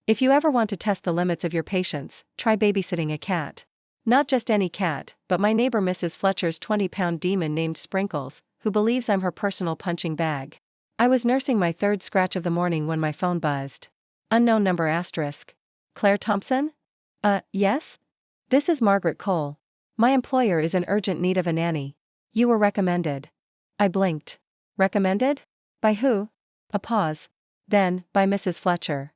If you ever want to test the limits of your patience, try babysitting a cat. Not just any cat, but my neighbor Mrs. Fletcher's 20-pound demon named Sprinkles, who believes I'm her personal punching bag. I was nursing my third scratch of the morning when my phone buzzed. Unknown number asterisk. Claire Thompson? Yes? This is Margaret Cole. My employer is in urgent need of a nanny. You were recommended. I blinked. Recommended? By who? A pause. Then, by Mrs. Fletcher.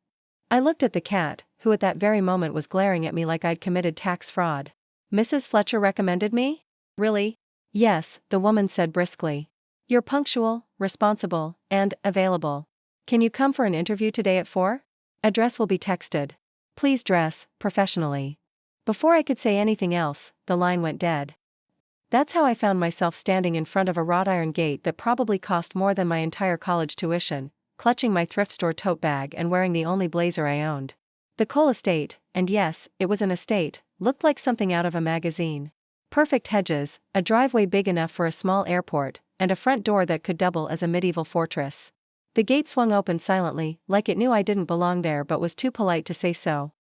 I looked at the cat, who at that very moment was glaring at me like I'd committed tax fraud. Mrs. Fletcher recommended me? Really? Yes, the woman said briskly. You're punctual, responsible, and available. Can you come for an interview today at 4? Address will be texted. Please dress professionally. Before I could say anything else, the line went dead. That's how I found myself standing in front of a wrought iron gate that probably cost more than my entire college tuition, clutching my thrift store tote bag and wearing the only blazer I owned. The Cole estate, and yes, it was an estate, looked like something out of a magazine. Perfect hedges, a driveway big enough for a small airport, and a front door that could double as a medieval fortress. The gate swung open silently, like it knew I didn't belong there but was too polite to say so.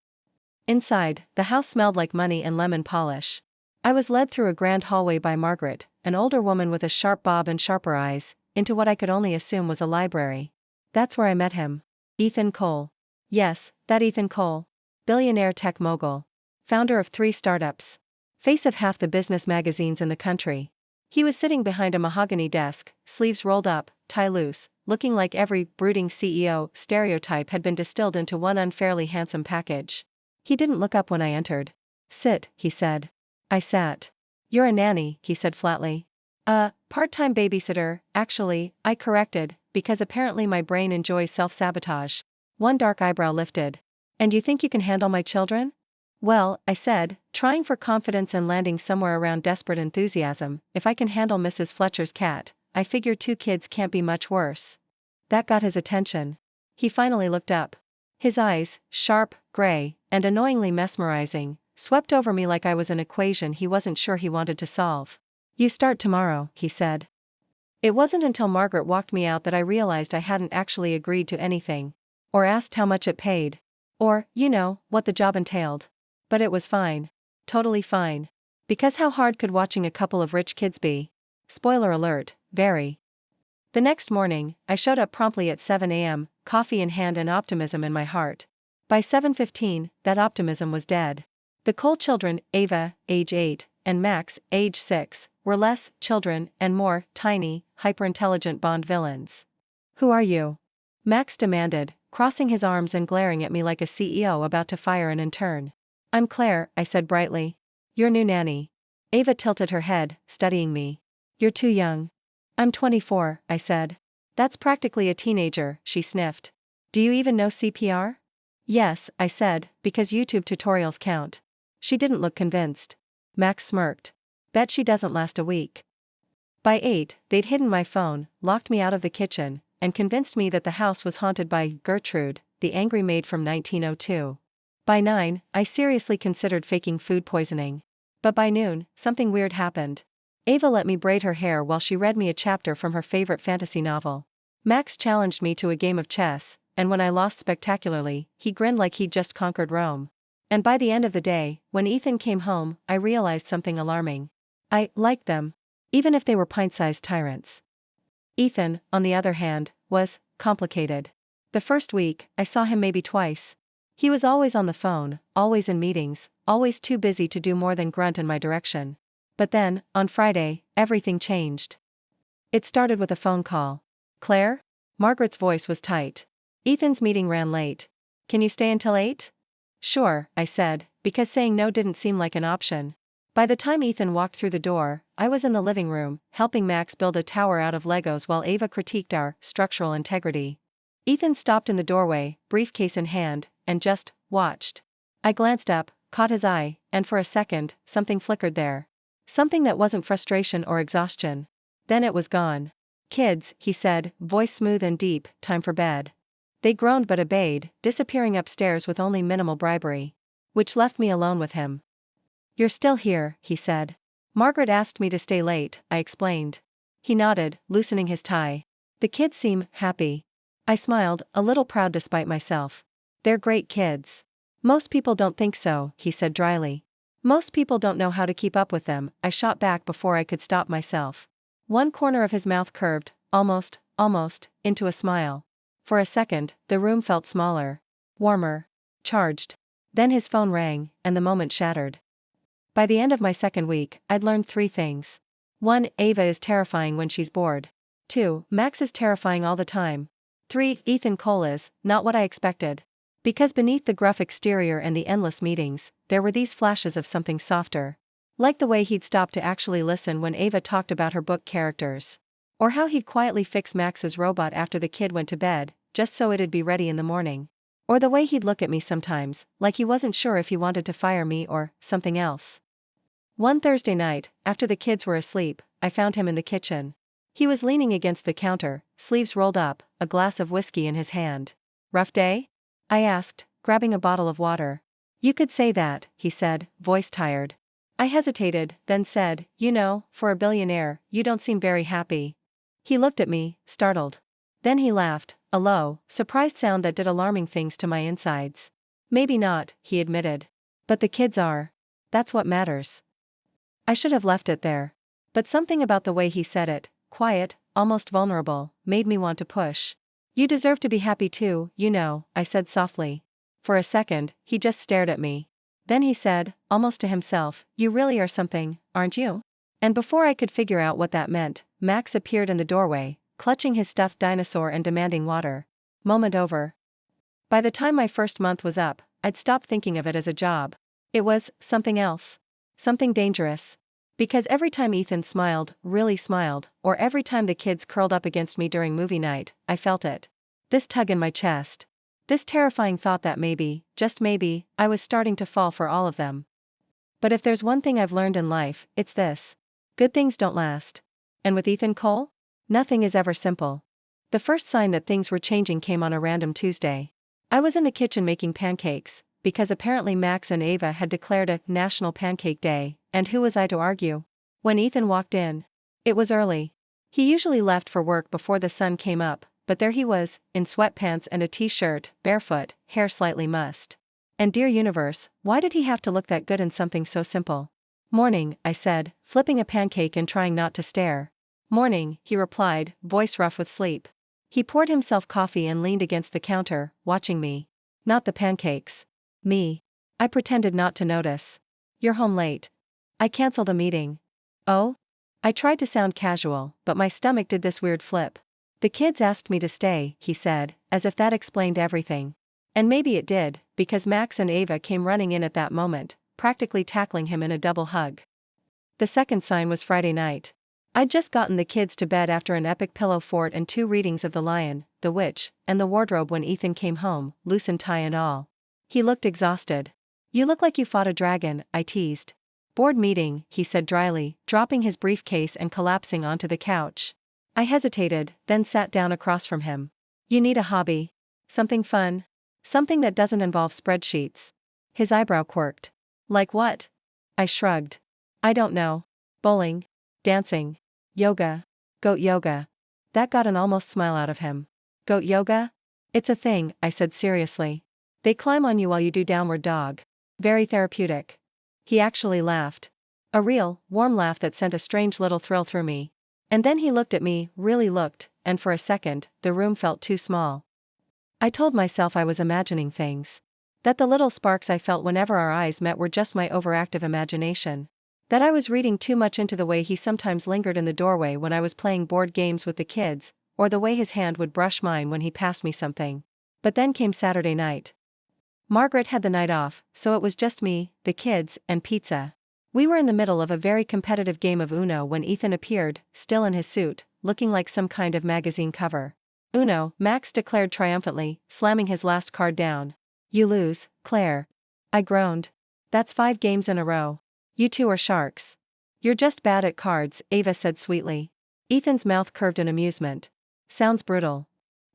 Inside, the house smelled like money and lemon polish. I was led through a grand hallway by Margaret, an older woman with a sharp bob and sharper eyes, into what I could only assume was a library. That's where I met him. Ethan Cole. Yes, that Ethan Cole. Billionaire tech mogul. Founder of 3 startups. Face of half the business magazines in the country. He was sitting behind a mahogany desk, sleeves rolled up, tie loose, looking like every brooding CEO stereotype had been distilled into one unfairly handsome package. He didn't look up when I entered. Sit, he said. I sat. You're a nanny, he said flatly. Part-time babysitter, actually, I corrected, because apparently my brain enjoys self-sabotage. One dark eyebrow lifted. And you think you can handle my children? Well, I said, trying for confidence and landing somewhere around desperate enthusiasm, if I can handle Mrs. Fletcher's cat, I figure 2 kids can't be much worse. That got his attention. He finally looked up. His eyes, sharp, gray, and annoyingly mesmerizing, swept over me like I was an equation he wasn't sure he wanted to solve. You start tomorrow, he said. It wasn't until Margaret walked me out that I realized I hadn't actually agreed to anything. Or asked how much it paid. Or, what the job entailed. But it was fine. Totally fine. Because how hard could watching a couple of rich kids be? Spoiler alert, very. The next morning, I showed up promptly at 7 a.m., coffee in hand and optimism in my heart. By 7:15, that optimism was dead. The Cole children, Ava, age 8, and Max, age 6, were less children and more tiny, hyper-intelligent Bond villains. Who are you? Max demanded, crossing his arms and glaring at me like a CEO about to fire an intern. I'm Claire, I said brightly. Your new nanny. Ava tilted her head, studying me. You're too young. I'm 24, I said. That's practically a teenager, she sniffed. Do you even know CPR? Yes, I said, because YouTube tutorials count. She didn't look convinced. Max smirked. Bet she doesn't last a week. By 8, they'd hidden my phone, locked me out of the kitchen, and convinced me that the house was haunted by Gertrude, the angry maid from 1902. By 9, I seriously considered faking food poisoning. But by noon, something weird happened. Ava let me braid her hair while she read me a chapter from her favorite fantasy novel. Max challenged me to a game of chess, and when I lost spectacularly, he grinned like he'd just conquered Rome. And by the end of the day, when Ethan came home, I realized something alarming. I liked them. Even if they were pint-sized tyrants. Ethan, on the other hand, was complicated. The first week, I saw him maybe twice. He was always on the phone, always in meetings, always too busy to do more than grunt in my direction. But then, on Friday, everything changed. It started with a phone call. Claire? Margaret's voice was tight. Ethan's meeting ran late. Can you stay until 8? Sure, I said, because saying no didn't seem like an option. By the time Ethan walked through the door, I was in the living room, helping Max build a tower out of Legos while Ava critiqued our structural integrity. Ethan stopped in the doorway, briefcase in hand, and just watched. I glanced up, caught his eye, and for a second, something flickered there. Something that wasn't frustration or exhaustion. Then it was gone. Kids, he said, voice smooth and deep, time for bed. They groaned but obeyed, disappearing upstairs with only minimal bribery. Which left me alone with him. You're still here, he said. Margaret asked me to stay late, I explained. He nodded, loosening his tie. The kids seem happy. I smiled, a little proud despite myself. They're great kids. Most people don't think so, he said dryly. Most people don't know how to keep up with them, I shot back before I could stop myself. One corner of his mouth curved, almost, into a smile. For a second, the room felt smaller, warmer, charged. Then his phone rang, and the moment shattered. By the end of my second week, I'd learned 3 things. 1. Ava is terrifying when she's bored. 2. Max is terrifying all the time. 3. Ethan Cole is not what I expected. Because beneath the gruff exterior and the endless meetings, there were these flashes of something softer. Like the way he'd stop to actually listen when Ava talked about her book characters. Or how he'd quietly fix Max's robot after the kid went to bed, just so it'd be ready in the morning. Or the way he'd look at me sometimes, like he wasn't sure if he wanted to fire me or something else. One Thursday night, after the kids were asleep, I found him in the kitchen. He was leaning against the counter, sleeves rolled up, a glass of whiskey in his hand. Rough day? I asked, grabbing a bottle of water. You could say that, he said, voice tired. I hesitated, then said, you know, for a billionaire, you don't seem very happy. He looked at me, startled. Then he laughed, a low, surprised sound that did alarming things to my insides. Maybe not, he admitted. But the kids are. That's what matters. I should have left it there. But something about the way he said it, quiet, almost vulnerable, made me want to push. You deserve to be happy too, you know, I said softly. For a second, he just stared at me. Then he said, almost to himself, you really are something, aren't you? And before I could figure out what that meant, Max appeared in the doorway, clutching his stuffed dinosaur and demanding water. Moment over. By the time my first month was up, I'd stopped thinking of it as a job. It was something else. Something dangerous. Because every time Ethan smiled, really smiled, or every time the kids curled up against me during movie night, I felt it. This tug in my chest. This terrifying thought that maybe, just maybe, I was starting to fall for all of them. But if there's one thing I've learned in life, it's this. Good things don't last. And with Ethan Cole? Nothing is ever simple. The first sign that things were changing came on a random Tuesday. I was in the kitchen making pancakes, because apparently Max and Ava had declared a National Pancake Day, and who was I to argue? When Ethan walked in. It was early. He usually left for work before the sun came up, but there he was, in sweatpants and a t-shirt, barefoot, hair slightly mussed. And dear universe, why did he have to look that good in something so simple? Morning, I said, flipping a pancake and trying not to stare. Morning, he replied, voice rough with sleep. He poured himself coffee and leaned against the counter, watching me. Not the pancakes. Me. I pretended not to notice. You're home late. I cancelled a meeting. Oh? I tried to sound casual, but my stomach did this weird flip. The kids asked me to stay, he said, as if that explained everything. And maybe it did, because Max and Ava came running in at that moment, practically tackling him in a double hug. The second sign was Friday night. I'd just gotten the kids to bed after an epic pillow fort and 2 readings of The Lion, the Witch, and the Wardrobe when Ethan came home, loosened tie and all. He looked exhausted. You look like you fought a dragon, I teased. Board meeting, he said dryly, dropping his briefcase and collapsing onto the couch. I hesitated, then sat down across from him. You need a hobby. Something fun. Something that doesn't involve spreadsheets. His eyebrow quirked. Like what? I shrugged. I don't know. Bowling. Dancing. Yoga. Goat yoga. That got an almost smile out of him. Goat yoga? It's a thing, I said seriously. They climb on you while you do downward dog. Very therapeutic. He actually laughed. A real, warm laugh that sent a strange little thrill through me. And then he looked at me, really looked, and for a second, the room felt too small. I told myself I was imagining things. That the little sparks I felt whenever our eyes met were just my overactive imagination. That I was reading too much into the way he sometimes lingered in the doorway when I was playing board games with the kids, or the way his hand would brush mine when he passed me something. But then came Saturday night. Margaret had the night off, so it was just me, the kids, and pizza. We were in the middle of a very competitive game of Uno when Ethan appeared, still in his suit, looking like some kind of magazine cover. Uno, Max declared triumphantly, slamming his last card down. You lose, Claire. I groaned. That's 5 games in a row. You two are sharks. You're just bad at cards, Ava said sweetly. Ethan's mouth curved in amusement. Sounds brutal.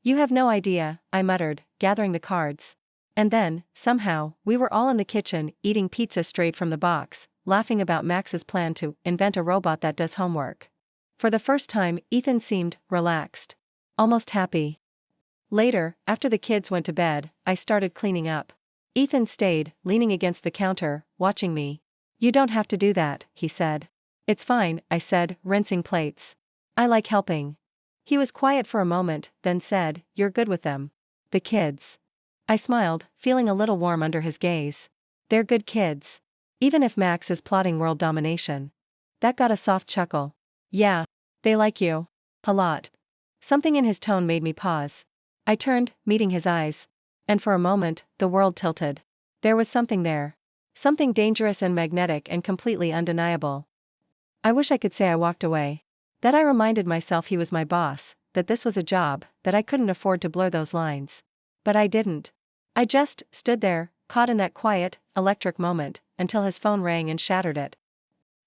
You have no idea, I muttered, gathering the cards. And then, somehow, we were all in the kitchen, eating pizza straight from the box, laughing about Max's plan to invent a robot that does homework. For the first time, Ethan seemed relaxed. Almost happy. Later, after the kids went to bed, I started cleaning up. Ethan stayed, leaning against the counter, watching me. "You don't have to do that," he said. "It's fine," I said, rinsing plates. "I like helping." He was quiet for a moment, then said, "You're good with them." "The kids?" I smiled, feeling a little warm under his gaze. "They're good kids. Even if Max is plotting world domination." That got a soft chuckle. "Yeah. They like you. A lot." Something in his tone made me pause. I turned, meeting his eyes. And for a moment, the world tilted. There was something there. Something dangerous and magnetic and completely undeniable. I wish I could say I walked away. That I reminded myself he was my boss, that this was a job, that I couldn't afford to blur those lines. But I didn't. I just stood there, caught in that quiet, electric moment, until his phone rang and shattered it.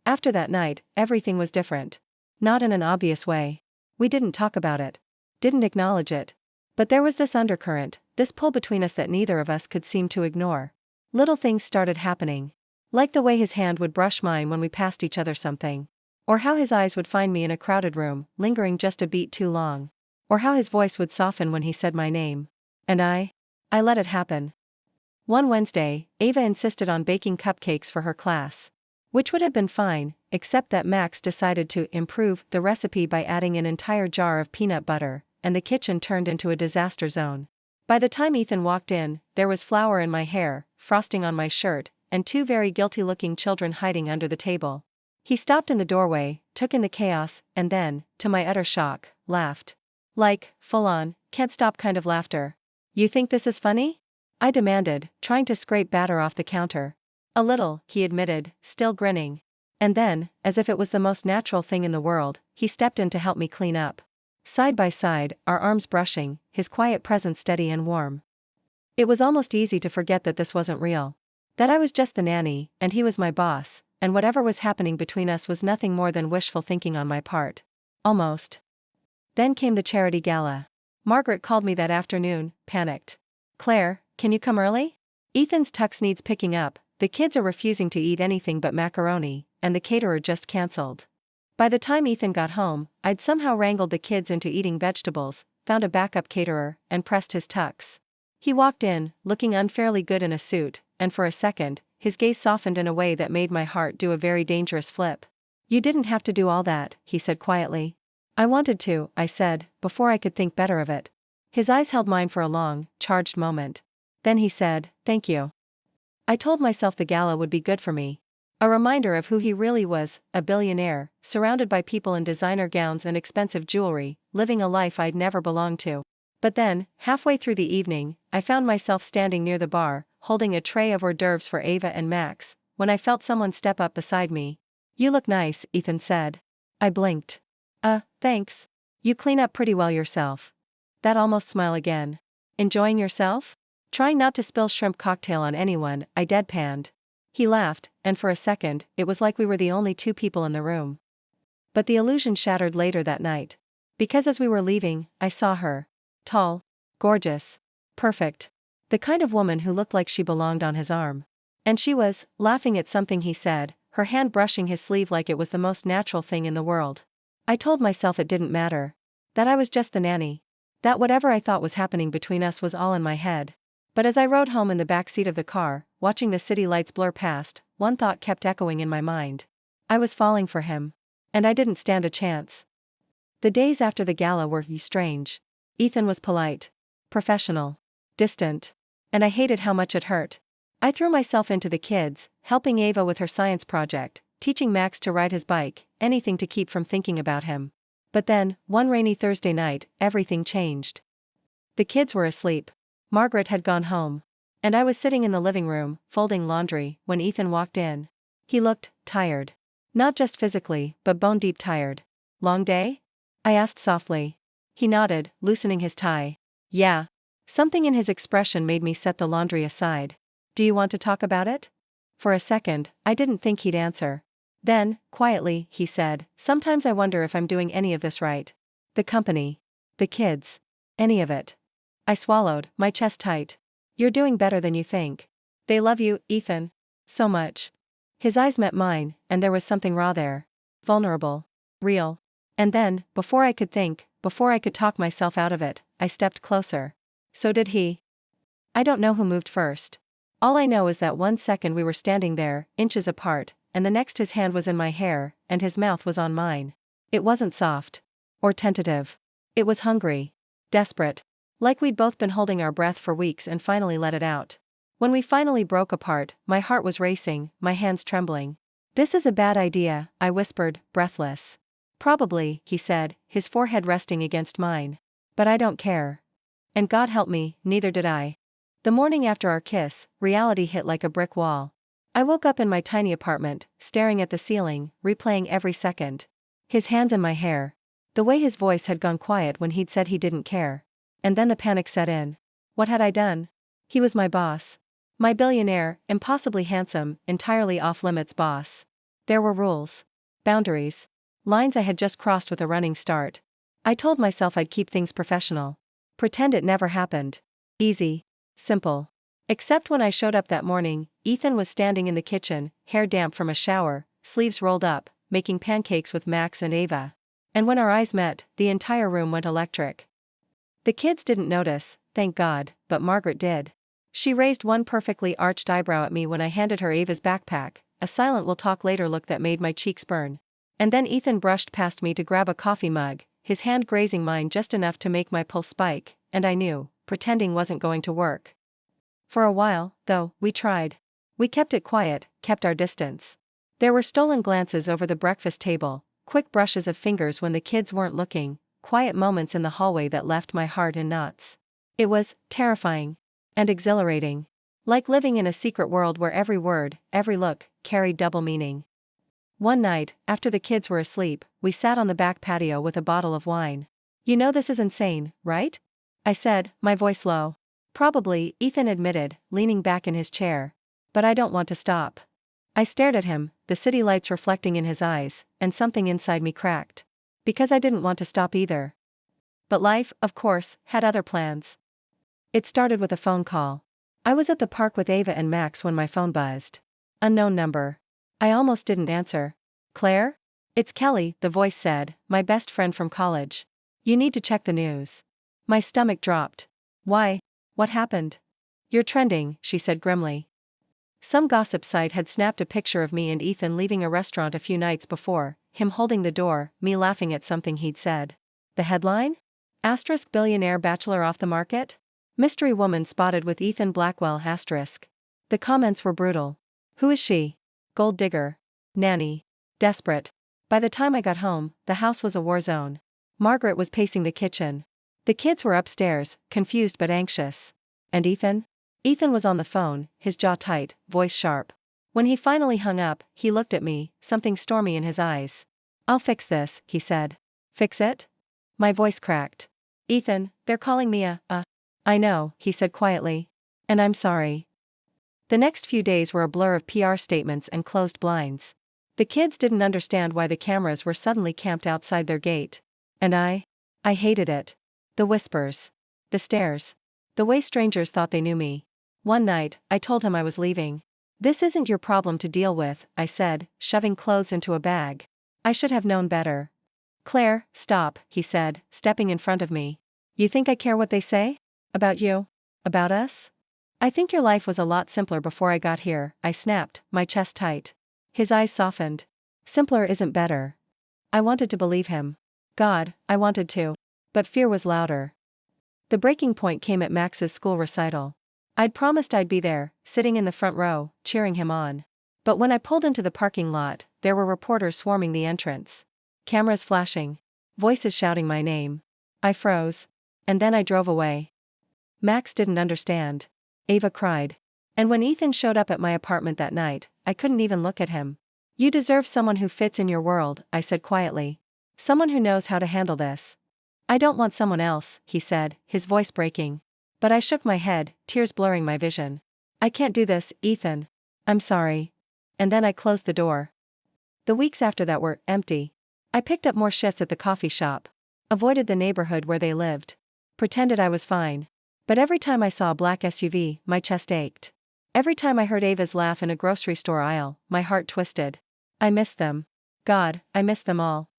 After that night, everything was different. Not in an obvious way. We didn't talk about it. Didn't acknowledge it. But there was this undercurrent, this pull between us that neither of us could seem to ignore. Little things started happening. Like the way his hand would brush mine when we passed each other something. Or how his eyes would find me in a crowded room, lingering just a beat too long. Or how his voice would soften when he said my name. And I let it happen. One Wednesday, Ava insisted on baking cupcakes for her class. Which would have been fine, except that Max decided to improve the recipe by adding an entire jar of peanut butter, and the kitchen turned into a disaster zone. By the time Ethan walked in, there was flour in my hair, frosting on my shirt, and two very guilty-looking children hiding under the table. He stopped in the doorway, took in the chaos, and then, to my utter shock, laughed. Like, full-on, can't-stop kind of laughter. "You think this is funny?" I demanded, trying to scrape batter off the counter. "A little," he admitted, still grinning. And then, as if it was the most natural thing in the world, he stepped in to help me clean up. Side by side, our arms brushing, his quiet presence steady and warm. It was almost easy to forget that this wasn't real. That I was just the nanny, and he was my boss, and whatever was happening between us was nothing more than wishful thinking on my part. Almost. Then came the charity gala. Margaret called me that afternoon, panicked. "Claire, can you come early? Ethan's tux needs picking up, the kids are refusing to eat anything but macaroni, and the caterer just cancelled." By the time Ethan got home, I'd somehow wrangled the kids into eating vegetables, found a backup caterer, and pressed his tux. He walked in, looking unfairly good in a suit, and for a second, his gaze softened in a way that made my heart do a very dangerous flip. "You didn't have to do all that," he said quietly. "I wanted to," I said, before I could think better of it. His eyes held mine for a long, charged moment. Then he said, "Thank you." I told myself the gala would be good for me. A reminder of who he really was, a billionaire, surrounded by people in designer gowns and expensive jewelry, living a life I'd never belonged to. But then, halfway through the evening, I found myself standing near the bar, holding a tray of hors d'oeuvres for Ava and Max, when I felt someone step up beside me. "You look nice," Ethan said. I blinked. Thanks. You clean up pretty well yourself." That almost smile again. "Enjoying yourself?" Trying not to spill shrimp cocktail on anyone, I deadpanned. He laughed, and for a second, it was like we were the only two people in the room. But the illusion shattered later that night. Because as we were leaving, I saw her. Tall. Gorgeous. Perfect. The kind of woman who looked like she belonged on his arm. And she was, laughing at something he said, her hand brushing his sleeve like it was the most natural thing in the world. I told myself it didn't matter. That I was just the nanny. That whatever I thought was happening between us was all in my head. But as I rode home in the back seat of the car, watching the city lights blur past, one thought kept echoing in my mind. I was falling for him. And I didn't stand a chance. The days after the gala were strange. Ethan was polite. Professional. Distant. And I hated how much it hurt. I threw myself into the kids, helping Ava with her science project, teaching Max to ride his bike, anything to keep from thinking about him. But then, one rainy Thursday night, everything changed. The kids were asleep. Margaret had gone home. And I was sitting in the living room, folding laundry, when Ethan walked in. He looked tired. Not just physically, but bone-deep tired. "Long day?" I asked softly. He nodded, loosening his tie. "Yeah." Something in his expression made me set the laundry aside. "Do you want to talk about it?" For a second, I didn't think he'd answer. Then, quietly, he said, "Sometimes I wonder if I'm doing any of this right. The company. The kids. Any of it." I swallowed, my chest tight. "You're doing better than you think. They love you, Ethan. So much." His eyes met mine, and there was something raw there. Vulnerable. Real. And then, before I could think, before I could talk myself out of it, I stepped closer. So did he. I don't know who moved first. All I know is that 1 second we were standing there, inches apart, and the next his hand was in my hair, and his mouth was on mine. It wasn't soft. Or tentative. It was hungry. Desperate. Like we'd both been holding our breath for weeks and finally let it out. When we finally broke apart, my heart was racing, my hands trembling. "This is a bad idea," I whispered, breathless. "Probably," he said, his forehead resting against mine. "But I don't care." And God help me, neither did I. The morning after our kiss, reality hit like a brick wall. I woke up in my tiny apartment, staring at the ceiling, replaying every second. His hands in my hair. The way his voice had gone quiet when he'd said he didn't care. And then the panic set in. What had I done? He was my boss. My billionaire, impossibly handsome, entirely off-limits boss. There were rules. Boundaries. Lines I had just crossed with a running start. I told myself I'd keep things professional. Pretend it never happened. Easy. Simple. Except when I showed up that morning, Ethan was standing in the kitchen, hair damp from a shower, sleeves rolled up, making pancakes with Max and Ava. And when our eyes met, the entire room went electric. The kids didn't notice, thank God, but Margaret did. She raised one perfectly arched eyebrow at me when I handed her Ava's backpack, a silent "we'll talk later" look that made my cheeks burn. And then Ethan brushed past me to grab a coffee mug, his hand grazing mine just enough to make my pulse spike, and I knew, pretending wasn't going to work. For a while, though, we tried. We kept it quiet, kept our distance. There were stolen glances over the breakfast table, quick brushes of fingers when the kids weren't looking, quiet moments in the hallway that left my heart in knots. It was terrifying. And exhilarating. Like living in a secret world where every word, every look, carried double meaning. One night, after the kids were asleep, we sat on the back patio with a bottle of wine. "You know this is insane, right?" I said, my voice low. "Probably," Ethan admitted, leaning back in his chair. "But I don't want to stop." I stared at him, the city lights reflecting in his eyes, and something inside me cracked. Because I didn't want to stop either. But life, of course, had other plans. It started with a phone call. I was at the park with Ava and Max when my phone buzzed. Unknown number. I almost didn't answer. "Claire? It's Kelly," the voice said, "my best friend from college. You need to check the news." My stomach dropped. "Why? What happened?" "You're trending," she said grimly. Some gossip site had snapped a picture of me and Ethan leaving a restaurant a few nights before, him holding the door, me laughing at something he'd said. The headline? Asterisk billionaire bachelor off the market? Mystery woman spotted with Ethan Blackwell asterisk. The comments were brutal. Who is she? Gold digger. Nanny. Desperate. By the time I got home, the house was a war zone. Margaret was pacing the kitchen. The kids were upstairs, confused but anxious. And Ethan? Ethan was on the phone, his jaw tight, voice sharp. When he finally hung up, he looked at me, something stormy in his eyes. "I'll fix this," he said. "Fix it?" My voice cracked. "Ethan, they're calling me I know," he said quietly. "And I'm sorry." The next few days were a blur of PR statements and closed blinds. The kids didn't understand why the cameras were suddenly camped outside their gate. And I hated it. The whispers. The stares. The way strangers thought they knew me. One night, I told him I was leaving. "This isn't your problem to deal with," I said, shoving clothes into a bag. I should have known better. "Claire, stop," he said, stepping in front of me. "You think I care what they say? About you? About us? I think your life was a lot simpler before I got here," I snapped, my chest tight. His eyes softened. "Simpler isn't better." I wanted to believe him. God, I wanted to. But fear was louder. The breaking point came at Max's school recital. I'd promised I'd be there, sitting in the front row, cheering him on. But when I pulled into the parking lot, there were reporters swarming the entrance. Cameras flashing. Voices shouting my name. I froze. And then I drove away. Max didn't understand. Ava cried. And when Ethan showed up at my apartment that night, I couldn't even look at him. "You deserve someone who fits in your world," I said quietly. "Someone who knows how to handle this." "I don't want someone else," he said, his voice breaking. But I shook my head, tears blurring my vision. "I can't do this, Ethan. I'm sorry." And then I closed the door. The weeks after that were empty. I picked up more shifts at the coffee shop. Avoided the neighborhood where they lived. Pretended I was fine. But every time I saw a black SUV, my chest ached. Every time I heard Ava's laugh in a grocery store aisle, my heart twisted. I missed them. God, I missed them all.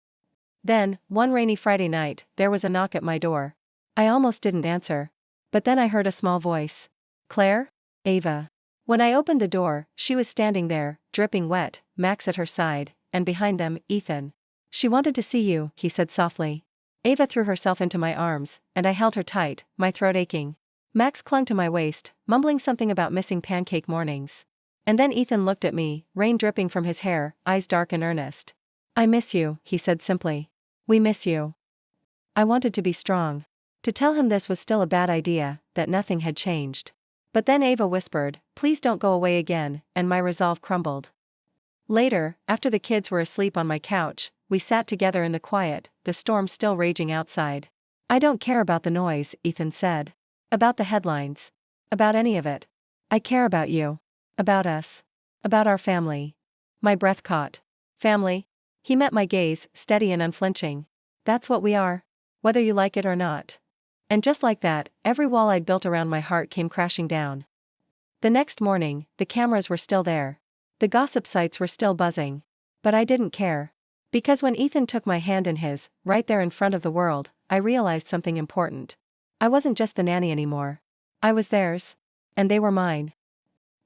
Then, one rainy Friday night, there was a knock at my door. I almost didn't answer. But then I heard a small voice. Claire? Ava. When I opened the door, she was standing there, dripping wet, Max at her side, and behind them, Ethan. She wanted to see you, he said softly. Ava threw herself into my arms, and I held her tight, my throat aching. Max clung to my waist, mumbling something about missing pancake mornings. And then Ethan looked at me, rain dripping from his hair, eyes dark and earnest. I miss you, he said simply. We miss you. I wanted to be strong. To tell him this was still a bad idea, that nothing had changed. But then Ava whispered, please don't go away again, and my resolve crumbled. Later, after the kids were asleep on my couch, we sat together in the quiet, the storm still raging outside. I don't care about the noise, Ethan said. About the headlines. About any of it. I care about you. About us. About our family. My breath caught. Family? He met my gaze, steady and unflinching. That's what we are. Whether you like it or not. And just like that, every wall I'd built around my heart came crashing down. The next morning, the cameras were still there. The gossip sites were still buzzing. But I didn't care. Because when Ethan took my hand in his, right there in front of the world, I realized something important. I wasn't just the nanny anymore. I was theirs. And they were mine.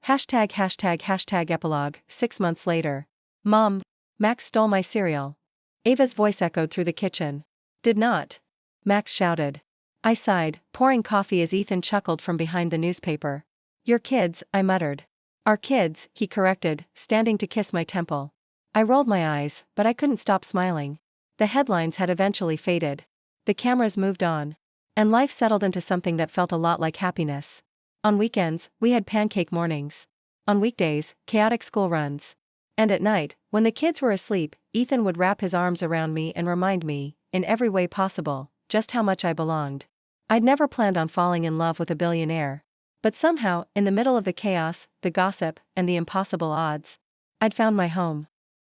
###epilogue, 6 months later. Mom. Max stole my cereal. Ava's voice echoed through the kitchen. Did not. Max shouted. I sighed, pouring coffee as Ethan chuckled from behind the newspaper. Your kids, I muttered. Our kids, he corrected, standing to kiss my temple. I rolled my eyes, but I couldn't stop smiling. The headlines had eventually faded. The cameras moved on. And life settled into something that felt a lot like happiness. On weekends, we had pancake mornings. On weekdays, chaotic school runs. And at night, when the kids were asleep, Ethan would wrap his arms around me and remind me, in every way possible, just how much I belonged. I'd never planned on falling in love with a billionaire. But somehow, in the middle of the chaos, the gossip, and the impossible odds, I'd found my home.